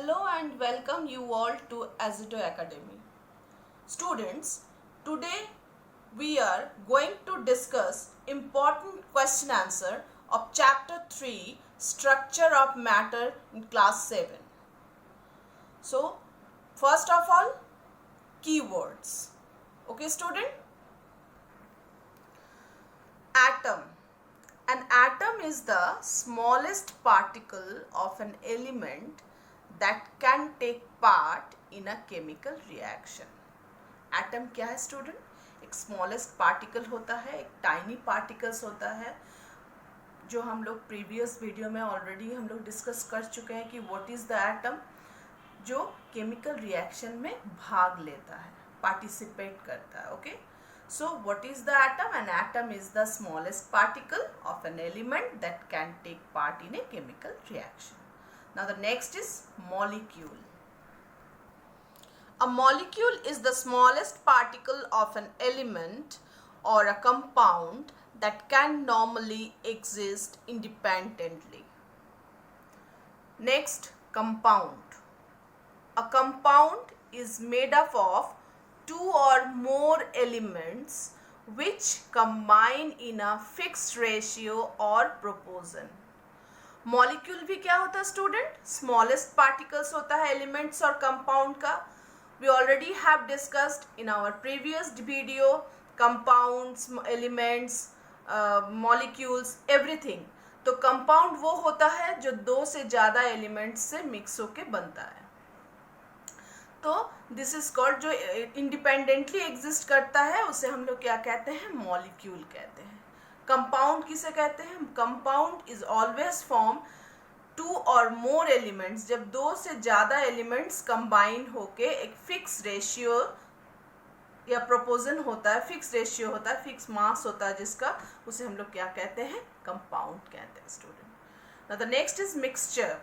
Hello and welcome you all to Azito Academy. Students, today we are going to discuss important question answer of chapter 3 structure of matter in class 7. So, first of all, keywords. Okay student? Atom. An atom is the smallest particle of an element that can take part in a chemical reaction. Atom क्या है student? एक smallest particle होता है, एक tiny particles होता है, जो हम लोग previous video में already हम लोग discuss कर चुके हैं कि what is the atom, जो chemical reaction में भाग लेता है, participate करता है. Okay? So what is the atom? An atom is the smallest particle of an element that can take part in a chemical reaction. Now the next is molecule. A molecule is the smallest particle of an element or a compound that can normally exist independently. Next, compound. A compound is made up of two or more elements which combine in a fixed ratio or proportion. Molecule भी क्या होता है student? Smallest particles होता है elements और compound का. We already have discussed in our previous video compounds, elements, molecules, everything. तो compound वो होता है जो दो से ज़्यादा एलिमेंट्स से मिक्स होके बनता है. तो दिस इज कॉल्ड, जो इंडिपेंडेंटली एग्जिस्ट करता है उसे हम लोग क्या कहते हैं? मॉलिक्यूल कहते हैं. कंपाउंड किसे कहते हैं? Compound is always form two or more elements, जब दो से ज़्यादा एलिमेंट्स कंबाइन होके एक फिक्स रेशियो या प्रोपोर्शन होता है, फिक्स रेशियो होता है, फिक्स मास होता है जिसका, उसे हम लोग क्या कहते हैं? कंपाउंड कहते हैं student. Now the next is mixture.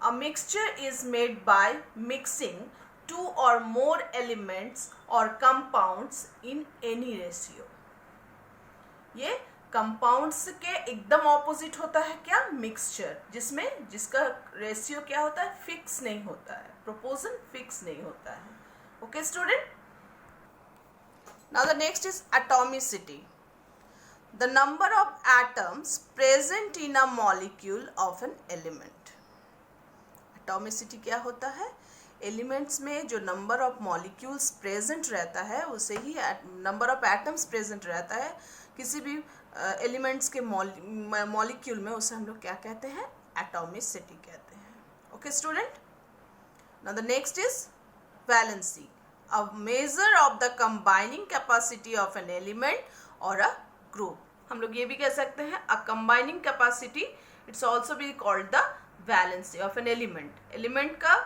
A mixture is made by mixing two or more elements or compounds in any ratio. ये कंपाउंड्स के एकदम ऑपोजिट होता है क्या? मिक्सचर, जिसका रेशियो क्या होता है? फिक्स नहीं होता है, प्रोपोर्शन फिक्स नहीं होता है. Okay student. Now the next is atomicity. The number of atoms present in a molecule of an element. Atomicity क्या होता है? एलिमेंट्स में जो नंबर ऑफ मॉलिक्यूल्स प्रेजेंट रहता है उसे ही नंबर ऑफ एटम्स प्रेजेंट रहता है किसी भी एलिमेंट्स के मॉलिक्यूल में, उसे हम लोग क्या कहते हैं? एटॉमिसिटी कहते हैं. Okay student. Now the next is valency. A measure of the combining capacity of an element और अ ग्रुप. हम लोग ये भी कह सकते हैं a combining capacity, it's also be called the valency of an element. Element का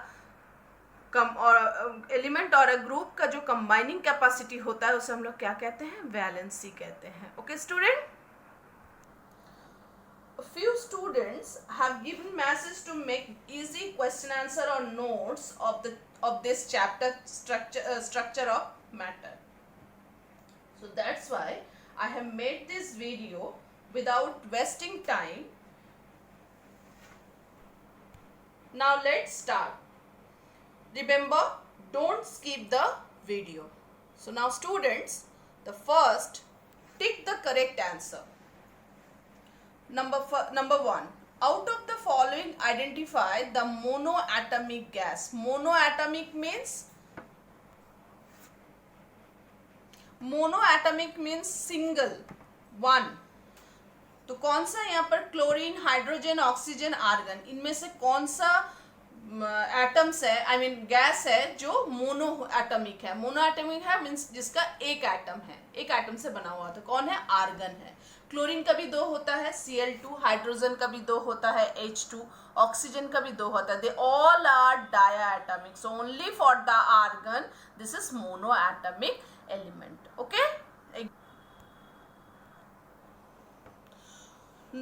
element और ग्रुप का जो कंबाइनिंग कैपेसिटी होता है उसे हम लोग क्या कहते हैं? वैलेंसी कहते हैं. Okay student. few students have given message to make easy question answer or notes of this chapter structure of matter. So that's why I have made this video without wasting time. Now let's start. Remember, don't skip the video. So now students, the first, tick the correct answer. Number 1. Out of the following, identify the monoatomic gas. Monoatomic means single, one. तो कौन सा यहाँ पर chlorine, hydrogen, oxygen, argon, इनमें से कौन सा atoms है, गैस है जो मोनो एटमिक है? मोनो एटमिक है मीन्स जिसका एक एटम है, एक एटम से बना हुआ. तो कौन है? आर्गन है. क्लोरीन का भी दो होता है, Cl2. हाइड्रोजन का भी दो होता है, H2. ऑक्सीजन का भी दो होता है. They all are diatomic. So only for the argon this is mono atomic element. Okay.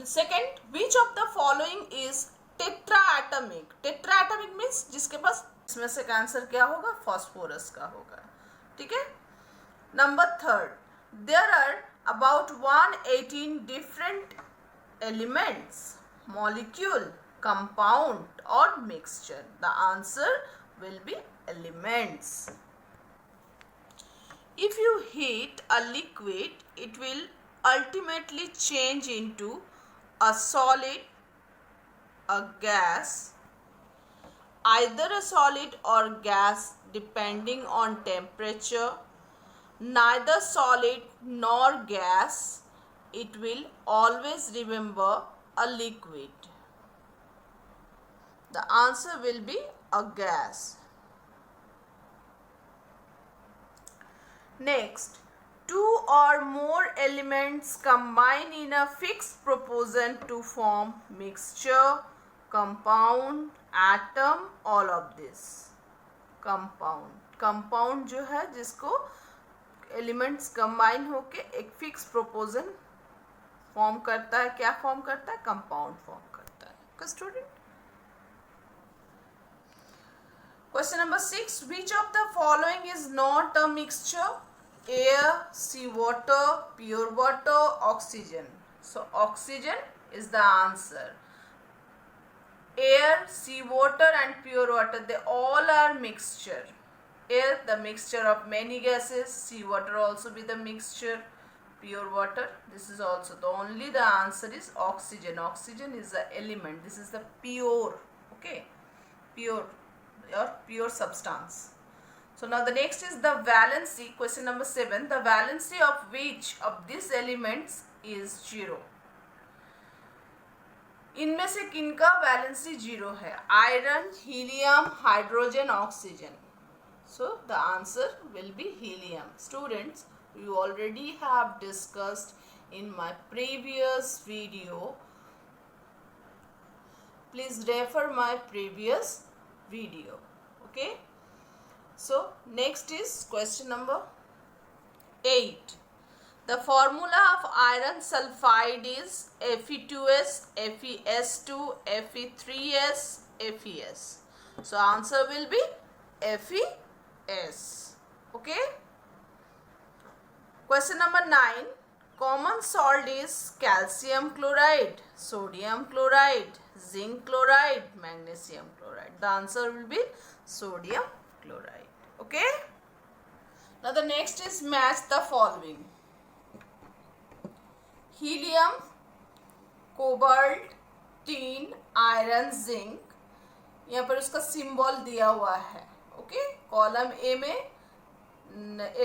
Second, which of the following is tetratomic. Tetratomic means जिसके पास, इसमें से आंसर क्या होगा? फॉस्फोरस का होगा. ठीक है. Number third, there are about 118 different elements, molecule compound or mixture? The answer will be elements. If you heat a liquid, it will ultimately change into a solid, a gas, either a solid or gas depending on temperature, neither solid nor gas. It will always remember a liquid. The answer will be a gas. Next, two or more elements combine in a fixed proportion to form mixture, compound, atom, all of this. Compound जो है जिसको elements combine होके एक fix proportion form करता है, क्या form करता है? कंपाउंड फॉर्म करता है. Okay student. Question number 6. Which of the following is not a mixture? Air, sea water, pure water, oxygen. So oxygen is the answer. Air, sea water and pure water, they all are mixture. Air, the mixture of many gases. Sea water also be the mixture. Pure water, this is also the answer is oxygen. Oxygen is the element. This is the pure, okay, pure or pure substance. So now the next is the valency. Question number 7. The valency of which of these elements is 0? इनमें से किनका valency 0 है? Iron, helium, hydrogen, oxygen. So the answer will be helium. Students, you already have discussed in my previous video. Please refer my previous video. Okay. So next is question number 8. The formula of iron sulfide is Fe2S, Fes2, Fe3S, Fes. So answer will be Fes. Okay. Question number 9. Common salt is calcium chloride, sodium chloride, zinc chloride, magnesium chloride. The answer will be sodium chloride. Okay. Now the next is match the following. Helium, cobalt, tin, iron, zinc. यहाँ पर उसका symbol दिया हुआ है. Okay. Column A में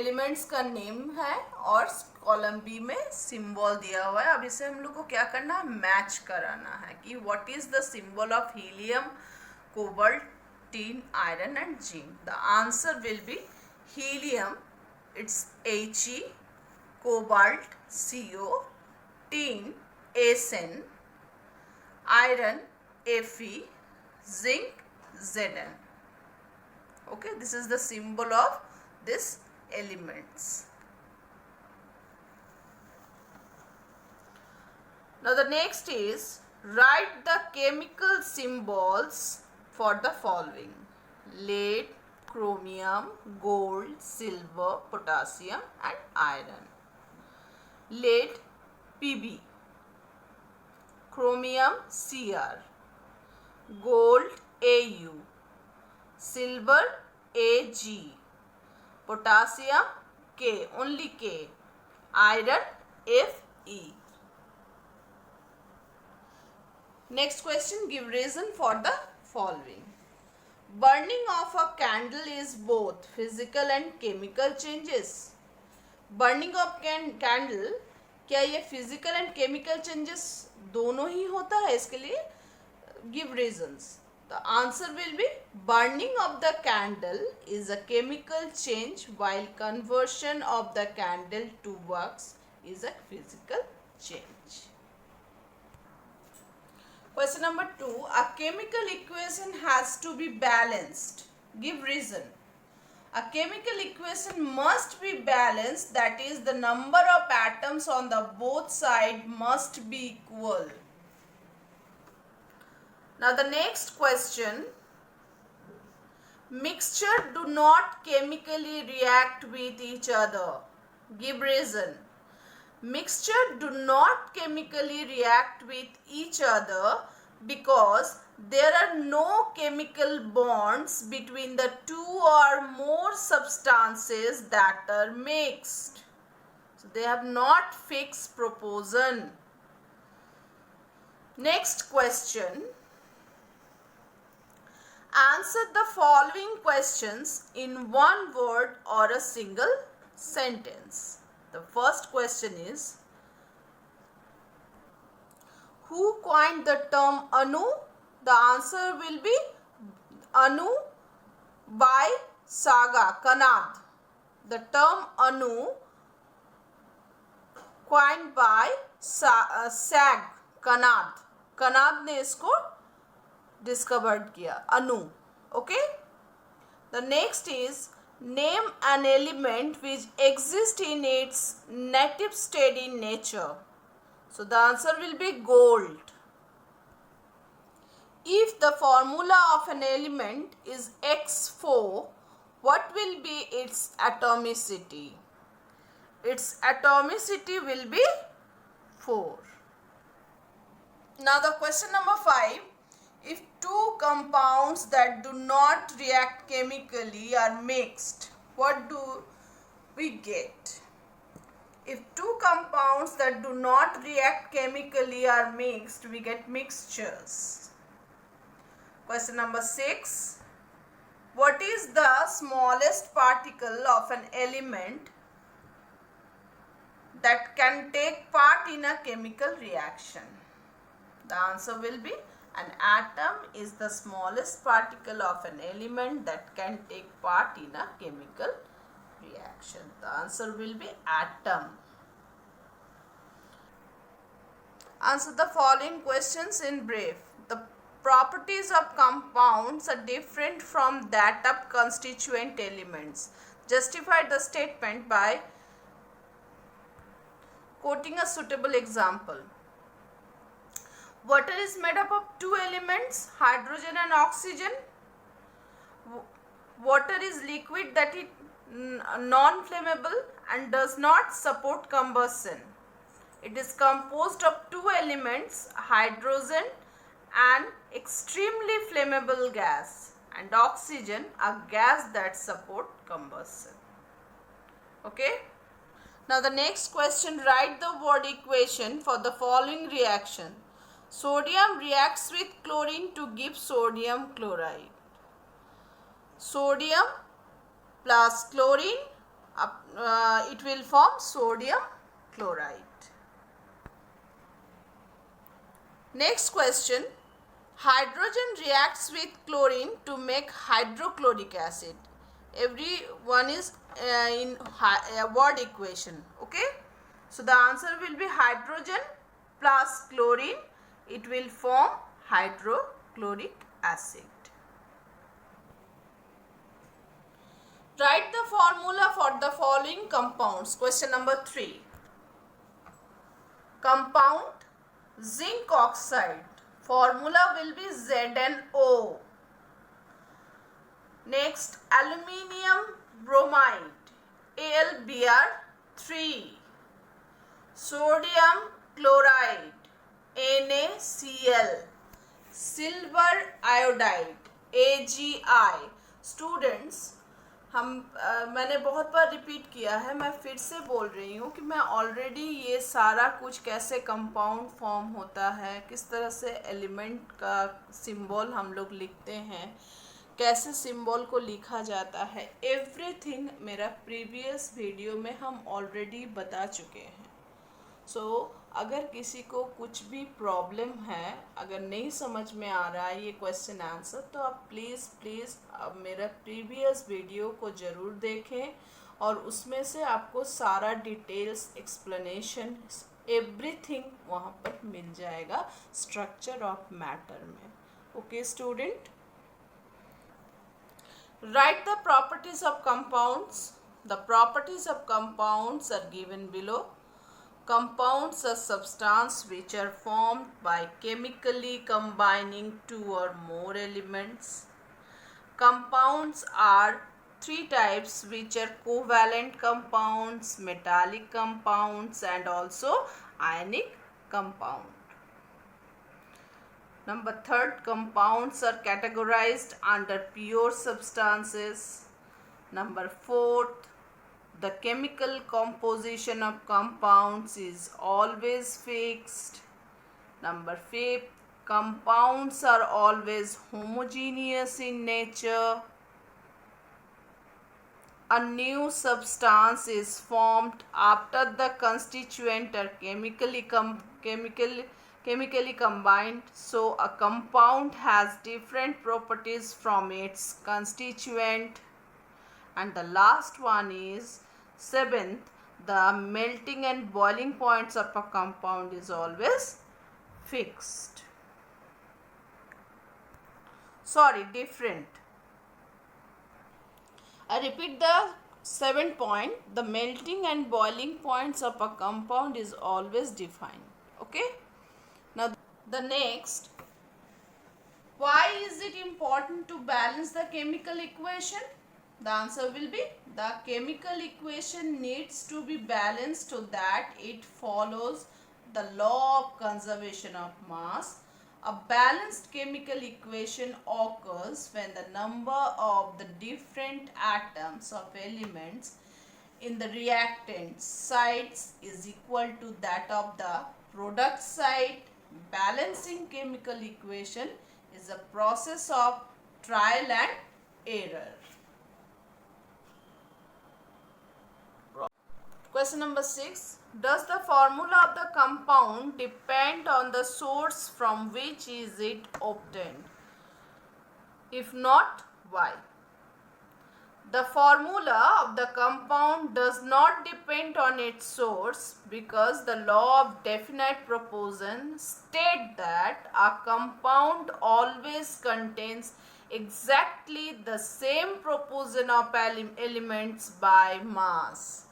elements का name है और कॉलम बी में सिंबल दिया हुआ है. अब इसे हम लोग को क्या करना है? मैच कराना है कि what is the symbol of helium, cobalt, tin, iron and zinc. The answer will be helium, it's He, cobalt Co, tin Sn, iron Fe, zinc Zn. Okay, this is the symbol of these elements. Now the next is write the chemical symbols for the following: lead, chromium, gold, silver, potassium and iron. Lead Pb, chromium Cr, gold Au, silver Ag, potassium K, only K, iron Fe. Next question, give reason for the following. Burning of a candle is both physical and chemical changes. Burning of candle, क्या ये physical and chemical changes दोनों ही होता है? इसके लिए give reasons. The answer will be burning of the candle is a chemical change while conversion of the candle to wax is a physical change. Question number 2. A chemical equation has to be balanced. Give reason. A chemical equation must be balanced, that is the number of atoms on the both sides must be equal. Now the next question. Mixture do not chemically react with each other. Give reason. Mixture do not chemically react with each other because there are no chemical bonds between the two or more substances that are mixed. So they have not fixed proportion. Next question. Answer the following questions in one word or a single sentence. The first question is, who coined the term Anu? The answer will be Anu by Saga Kanad. The term Anu coined by Sag Kanad. Kanad ने इसको discovered किया, Anu. Okay. The next is, name an element which exists in its native state in nature. So the answer will be gold. If the formula of an element is X4, what will be its atomicity? Its atomicity will be 4. Now the question number 5. If two compounds that do not react chemically are mixed, what do we get? If two compounds that do not react chemically are mixed, we get mixtures. Question number 6. What is the smallest particle of an element that can take part in a chemical reaction? The answer will be, an atom is the smallest particle of an element that can take part in a chemical reaction. The answer will be atom. Answer the following questions in brief. The properties of compounds are different from that of constituent elements. Justify the statement by quoting a suitable example. Water is made up of two elements, hydrogen and oxygen. Water is liquid that is non-flammable and does not support combustion. It is composed of two elements, hydrogen, an extremely flammable gas, and oxygen, a gas that supports combustion. Okay. Now the next question, write the word equation for the following reaction. Sodium reacts with chlorine to give sodium chloride. Sodium plus chlorine, it will form sodium chloride. Next question, hydrogen reacts with chlorine to make hydrochloric acid. Everyone is in word equation. Okay. So the answer will be hydrogen plus chlorine. It will form hydrochloric acid. Write the formula for the following compounds. Question number 3. Compound zinc oxide. Formula will be ZnO. Next, aluminium bromide. AlBr3. Sodium chloride. NaCl. Silver iodide. AgI. Students, मैंने बहुत बार repeat किया है, मैं फिर से बोल रही हूँ कि मैं ऑलरेडी ये सारा कुछ कैसे कंपाउंड फॉर्म होता है, किस तरह से एलिमेंट का सिंबल हम लोग लिखते हैं, कैसे सिंबल को लिखा जाता है, एवरीथिंग मेरा प्रीवियस वीडियो में हम ऑलरेडी बता चुके हैं. सो अगर किसी को कुछ भी प्रॉब्लम है, अगर नहीं समझ में आ रहा है ये क्वेश्चन आंसर, तो आप प्लीज़ अब मेरा प्रीवियस वीडियो को ज़रूर देखें और उसमें से आपको सारा डिटेल्स, एक्सप्लेनेशन, एवरीथिंग वहाँ पर मिल जाएगा स्ट्रक्चर ऑफ मैटर में. Okay student, write the properties of compounds. The properties of compounds are given below. Compounds are substances which are formed by chemically combining two or more elements. Compounds are three types, which are covalent compounds, metallic compounds, and also ionic compound. Number third, compounds are categorized under pure substances. Number fourth, the chemical composition of compounds is always fixed. Number fifth, compounds are always homogeneous in nature. A new substance is formed after the constituent are chemically combined. So a compound has different properties from its constituent. And the last one is seventh, the melting and boiling points of a compound is always fixed. Different. I repeat the 7th point. The melting and boiling points of a compound is always defined. Okay. Now the next. Why is it important to balance the chemical equation? The answer will be the chemical equation needs to be balanced so that it follows the law of conservation of mass. A balanced chemical equation occurs when the number of the different atoms of elements in the reactant sites is equal to that of the product site. Balancing chemical equation is a process of trial and error. Question number 6. Does the formula of the compound depend on the source from which is it obtained? If not, why? The formula of the compound does not depend on its source because the law of definite proportion states that a compound always contains exactly the same proportion of elements by mass.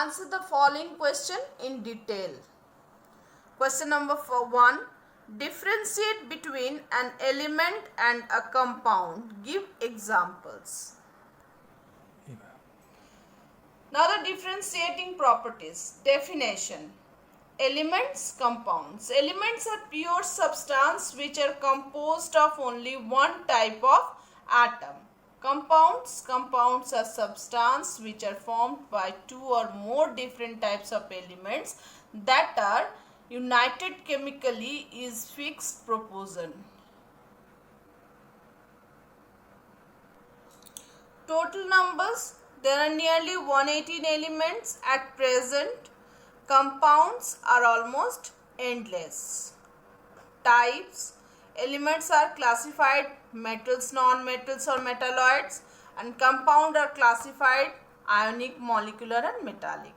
Answer the following question in detail. Question number 1. Differentiate between an element and a compound. Give examples. Now the differentiating properties. Definition. Elements, compounds. Elements are pure substance which are composed of only one type of atom. Compounds are substance which are formed by two or more different types of elements that are united chemically is fixed proportion. Total numbers, there are nearly 118 elements at present. Compounds are almost endless. Types, elements are classified metals, non-metals or metalloids, and compound are classified ionic, molecular and metallic.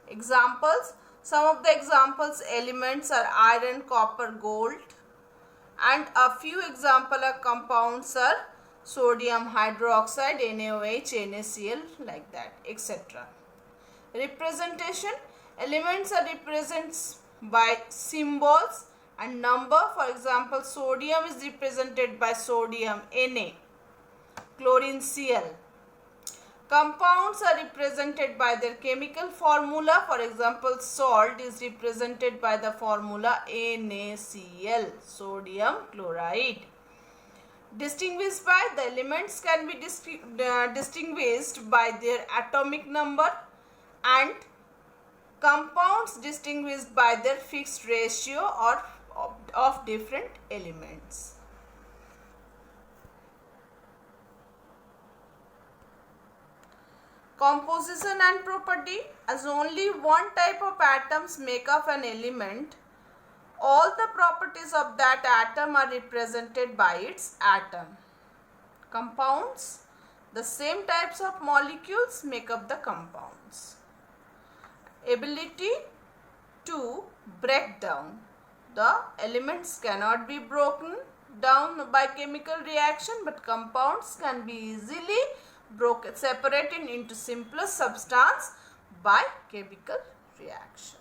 Examples, some of the examples elements are iron, copper, gold, and a few example of compounds are sodium hydroxide, NaOH, NaCl, like that, etc. Representation, elements are represented by symbols and number. For example, sodium is represented by sodium Na, chlorine Cl. Compounds are represented by their chemical formula. For example, salt is represented by the formula NaCl, sodium chloride. Distinguished by, the elements can be distinguished by their atomic number, and compounds distinguished by their fixed ratio or of different elements. Composition and property. As only one type of atoms make up an element, all the properties of that atom are represented by its atom. Compounds, the same types of molecules make up the compounds. Ability to break down. The elements cannot be broken down by chemical reaction, but compounds can be easily separated into simpler substance by chemical reaction.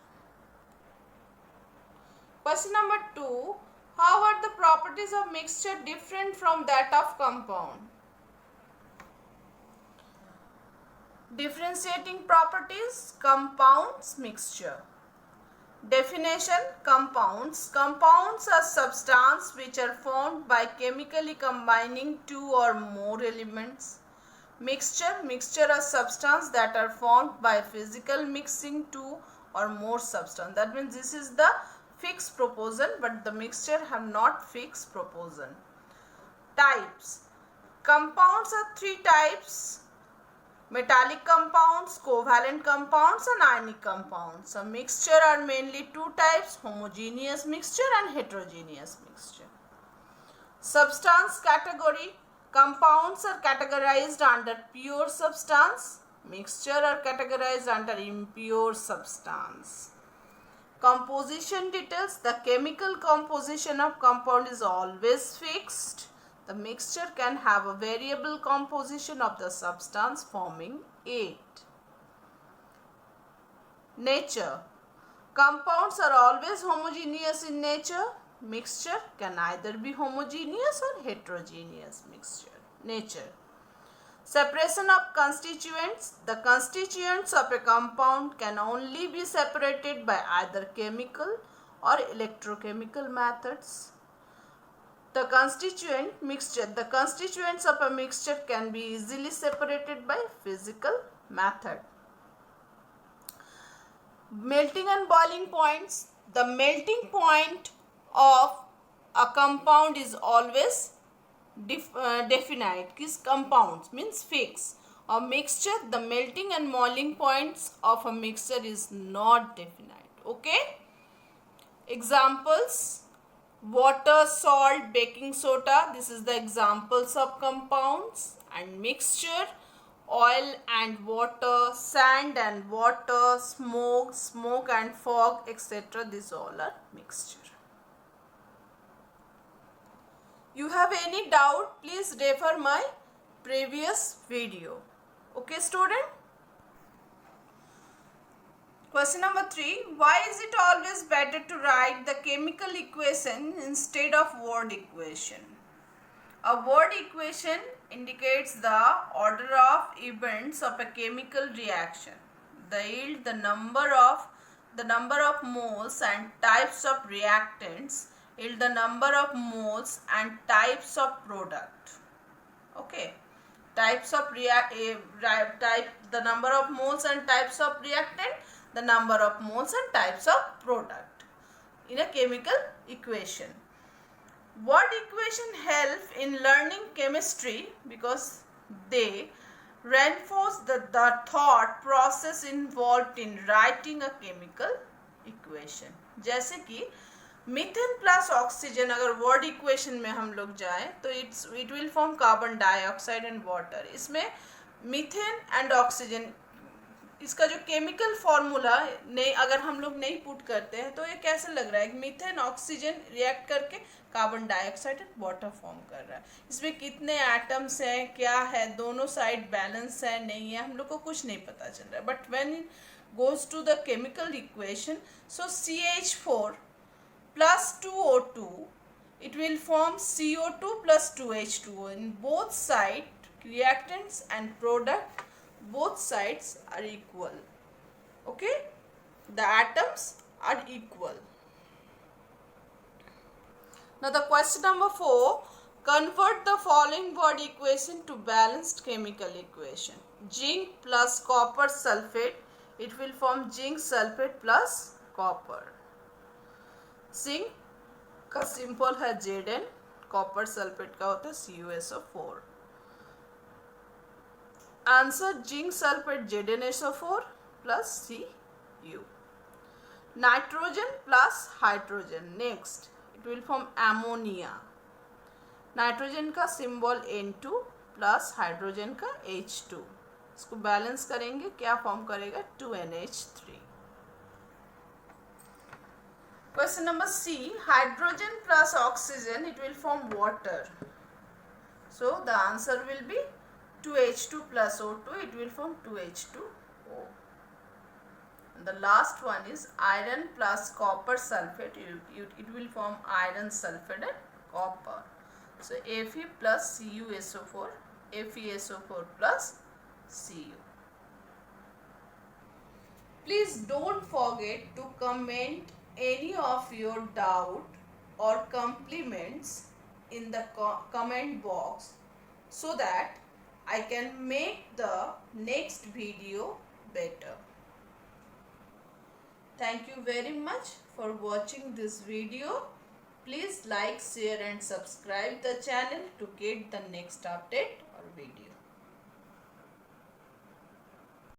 Question number 2. How are the properties of mixture different from that of compound? Differentiating properties, compounds, mixture. Definition: compounds. Compounds are substances which are formed by chemically combining two or more elements. Mixture. Mixture are substances that are formed by physical mixing two or more substances. That means this is the fixed proportion, but the mixture have not fixed proportion. Types. Compounds are three types: metallic compounds, covalent compounds and ionic compounds. So mixture are mainly two types: homogeneous mixture and heterogeneous mixture. Substance category. Compounds are categorized under pure substance. Mixture are categorized under impure substance. Composition details. The chemical composition of compound is always fixed. The mixture can have a variable composition of the substance forming it. Nature. Compounds are always homogeneous in nature. Mixture can either be homogeneous or heterogeneous nature. Separation of constituents. The constituents of a compound can only be separated by either chemical or electrochemical methods. The constituents of a mixture can be easily separated by physical method. Melting and boiling points. The melting point of a compound is always definite. Kiss compounds means fixed. A mixture, the melting and boiling points of a mixture is not definite. Okay. Examples: water, salt, baking soda. This is the examples of compounds. And mixture: oil and water, sand and water, smoke and fog, etc. These all are mixture. You have any doubt, please refer my previous video. Okay, student? Question number 3. Why is it always better to write the chemical equation instead of word equation? A word equation indicates the order of events of a chemical reaction. The yield, the number of moles and types of reactants, yield the number of moles and types of product. Okay. Types of the number of moles and types of reactant, the number of moles and types of product in a chemical equation. Word equation help in learning chemistry because they reinforce the thought process involved in writing a chemical equation. जैसे कि methane plus oxygen अगर word equation में हम लोग जाएं तो it will form carbon dioxide and water. इसमें methane and oxygen, इसका जो केमिकल फॉर्मूला नहीं अगर हम लोग नहीं पुट करते हैं तो ये कैसे लग रहा है? मीथेन ऑक्सीजन रिएक्ट करके carbon dioxide and water form कर रहा है. इसमें कितने एटम्स हैं, क्या है, दोनों साइड बैलेंस है नहीं है, हम लोग को कुछ नहीं पता चल रहा है. But when it goes to the chemical equation, so CH4 plus 2O2, it will form CO2 plus 2H2O. In both sides, reactants and product, both sides are equal. Okay, the atoms are equal. Now the question number 4, convert the following word equation to balanced chemical equation. Zinc plus copper sulfate, it will form zinc sulfate plus copper. Zinc का simple है Zn, copper sulphate का होता है CuSO4. Answer zinc sulphate ZnSO4 plus Cu. Nitrogen plus hydrogen. Next it will form ammonia. Nitrogen का symbol N2 plus hydrogen का H2. इसको balance करेंगे, क्या फॉर्म करेगा? 2NH3. Question number C, hydrogen plus oxygen, it will form water. So the answer will be 2H2 plus O2, it will form 2H2O. And the last one is iron plus copper sulfate, it will form iron sulfate and copper. So Fe plus CuSO4, FeSO4 plus Cu. Please don't forget to comment any of your doubt or compliments in the comment box so that I can make the next video better. Thank you very much for watching this video. Please like, share and subscribe the channel to get the next update or video.